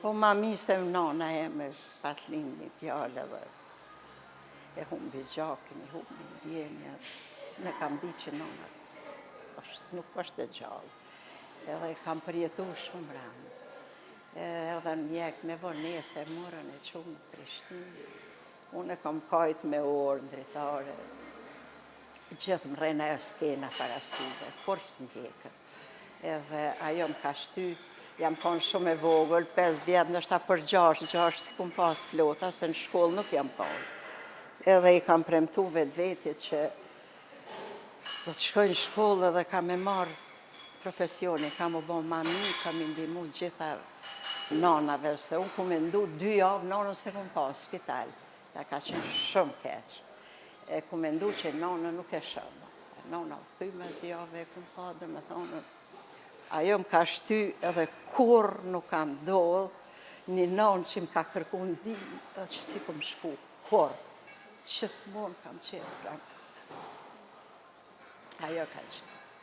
Po ma mi se nona e me patlin një pjallë dhe e humbi gjakin, e humbi ndjenja. Ne kam di që nona nuk është e gjallë. Edhe kam përjetu shumë rëndë. Edhe mjek me vonese, morën e qumë në Prishtinë. Unë e kam kajt me orë në dritare. Gjithë më rejnë e skena parasive, kur së m'hekën. Edhe ajo më ka shty. Jam konë shumë e vogël, 5 vjetë, nështë për 6 si kum pas plota, se në shkollë nuk jam konë. Edhe i kam premtu vetë që do të shkoj në shkollë edhe kam e marë profesioni, kam u bo mami, kam i ndimu gjitha nanave, se unë ku me ndu 2 javë, nanën se kum pas spital. Ja ka qenë shumë keqë. E ku me ndu që nanën nuk e shumë. Nana u thy mes 2 javë e kum pa dhe me thonën. Ajo më ka shty edhe kur nuk ka ndodhë një nanë që më ka kërku ndihmë, edhe që si ku më shku, kur. Gjithmonë kam qenë pranë. Ajo ka qenë.